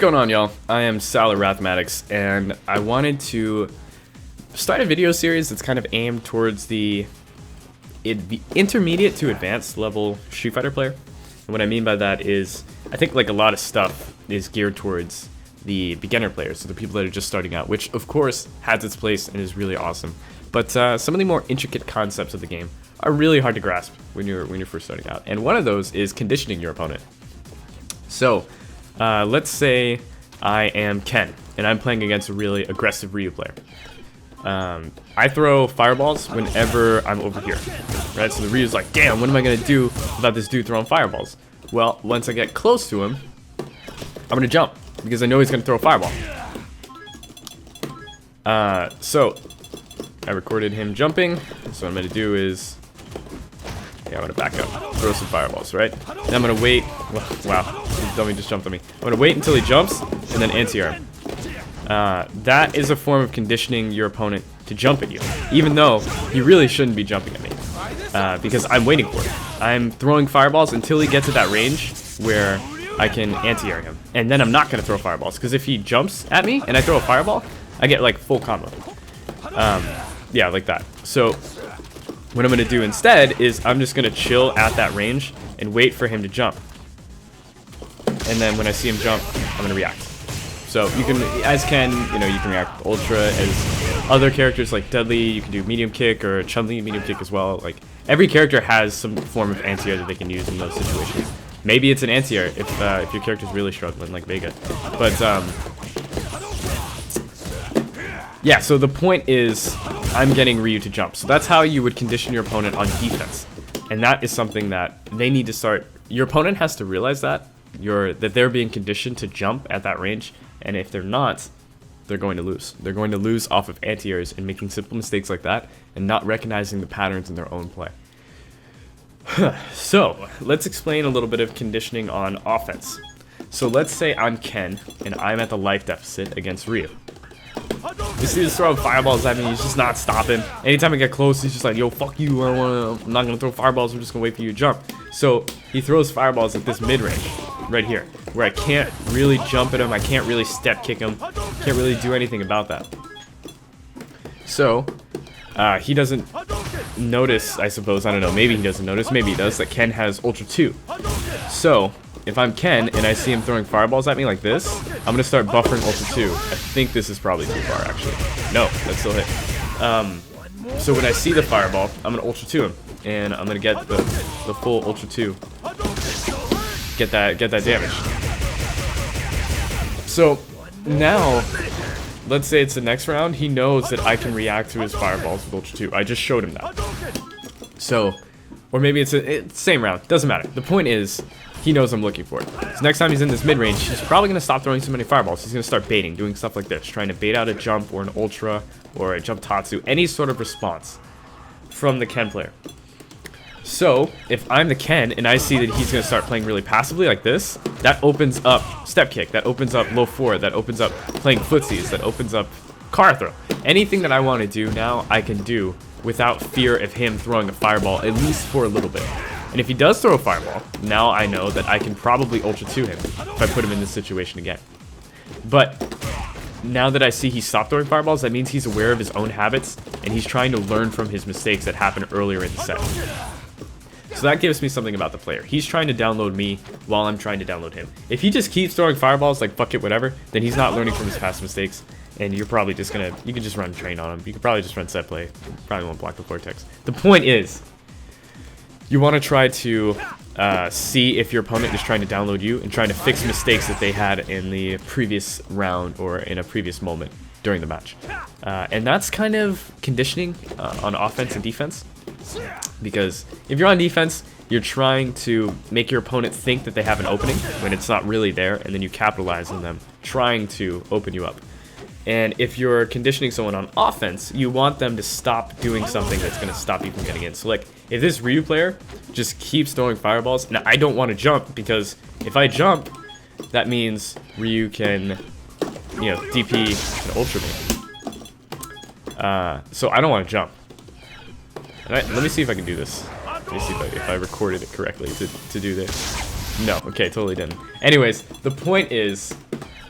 going on, y'all? I am Sal Rathmatics, and I wanted to start a video series that's kind of aimed towards the intermediate to advanced level Street Fighter player. And what I mean by that is, I think like a lot of stuff is geared towards the beginner players, so the people that are just starting out, which of course has its place and is really awesome. But some of the more intricate concepts of the game are really hard to grasp when you're first starting out, and one of those is conditioning your opponent. So let's say I am Ken, and I'm playing against a really aggressive Ryu player. I throw fireballs whenever I'm over here, right? So the Ryu's like, damn, what am I going to do without this dude throwing fireballs? Well, once I get close to him, I'm going to jump, because I know he's going to throw a fireball. So I recorded him jumping, so what I'm going to do is, I'm going to back up, throw some fireballs, right? Then I'm going to wait, wow, this dummy just jumped on me. I'm going to wait until he jumps, and then anti-air him. That is a form of conditioning your opponent to jump at you, even though he really shouldn't be jumping at me, because I'm waiting for it. I'm throwing fireballs until he gets to that range where I can anti-air him, and then I'm not going to throw fireballs, because if he jumps at me and I throw a fireball, I get like full combo. Yeah, like that. So what I'm going to do instead is I'm just going to chill at that range and wait for him to jump. And then when I see him jump, I'm going to react. So you can, as Ken, you can react with Ultra. As other characters like Deadly, you can do medium kick, or Chun-Li medium kick as well. Like, every character has some form of anti-air that they can use in those situations. Maybe it's an anti-air if your character's really struggling, like Vega. But yeah, so the point is, I'm getting Ryu to jump. So that's how you would condition your opponent on defense. And that is something that they need to start. Your opponent has to realize that they're being conditioned to jump at that range. And if they're not, they're going to lose. They're going to lose off of anti-airs and making simple mistakes like that and not recognizing the patterns in their own play. So let's explain a little bit of conditioning on offense. So let's say I'm Ken and I'm at the life deficit against Ryu. You see this throwing fireballs at me, he's just not stopping. Anytime I get close, he's just like, yo, fuck you, I'm not gonna throw fireballs, I'm just gonna wait for you to jump. So he throws fireballs at this mid-range, right here, where I can't really jump at him, I can't really step kick him, can't really do anything about that. So, he doesn't notice, I suppose, I don't know, maybe he doesn't notice, maybe he does, that Ken has Ultra 2. So, if I'm Ken and I see him throwing fireballs at me like this, I'm going to start buffering Ultra 2. I think this is probably too far, actually. No, that still hit. So when I see the fireball, I'm going to Ultra 2 him, and I'm going to get the full Ultra 2. Get that damage. So now, let's say it's the next round, he knows that I can react to his fireballs with Ultra 2. I just showed him that. So, or maybe it's the same round, doesn't matter. The point is, he knows I'm looking for it. So next time he's in this mid-range, he's probably going to stop throwing so many fireballs. He's going to start baiting, doing stuff like this, trying to bait out a jump or an Ultra or a jump Tatsu, any sort of response from the Ken player. So if I'm the Ken and I see that he's going to start playing really passively like this, that opens up step kick, that opens up low forward, that opens up playing footsies, that opens up car throw. Anything that I want to do now, I can do without fear of him throwing a fireball, at least for a little bit. And if he does throw a fireball, now I know that I can probably Ultra 2 him if I put him in this situation again. But now that I see he stopped throwing fireballs, that means he's aware of his own habits, and he's trying to learn from his mistakes that happened earlier in the set. So that gives me something about the player. He's trying to download me while I'm trying to download him. If he just keeps throwing fireballs like fuck it, whatever, then he's not learning from his past mistakes, and you're probably just gonna, you can just run train on him. You could probably just run set play. Probably won't block the vortex. The point is, you want to try to see if your opponent is trying to download you and trying to fix mistakes that they had in the previous round or in a previous moment during the match. And that's kind of conditioning on offense and defense. Because if you're on defense, you're trying to make your opponent think that they have an opening when it's not really there, and then you capitalize on them trying to open you up. And if you're conditioning someone on offense, you want them to stop doing something that's going to stop you from getting in. So like, if this Ryu player just keeps throwing fireballs, and I don't want to jump, because if I jump, that means Ryu can, DP and Ultra me. So I don't want to jump. Let me see if I can do this. Let me see if I recorded it correctly to do this. No, okay, totally didn't. Anyways, the point is,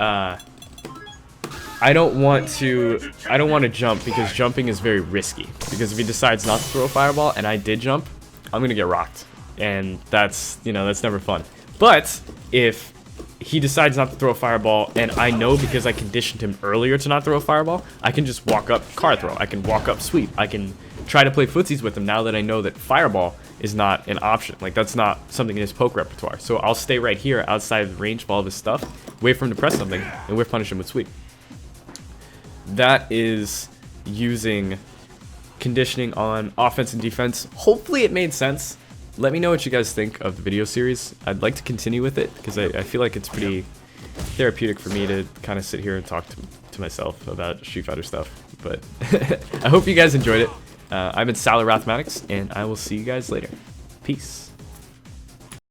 I don't want to jump because jumping is very risky. Because if he decides not to throw a fireball and I did jump, I'm gonna get rocked. And that's, you know, that's never fun. But if he decides not to throw a fireball and I know because I conditioned him earlier to not throw a fireball, I can just walk up car throw. I can walk up sweep. I can try to play footsies with him now that I know that fireball is not an option. Like, that's not something in his poke repertoire. So I'll stay right here outside of the range of all of his stuff, wait for him to press something, and whiff punish him with sweep. That is using conditioning on offense and defense. Hopefully it made sense. Let me know what you guys think of the video series. I'd like to continue with it because I feel like it's pretty therapeutic for me to kind of sit here and talk to myself about Street Fighter stuff. But I hope you guys enjoyed it. I've been Sally Rathmatics, and I will see you guys later. Peace.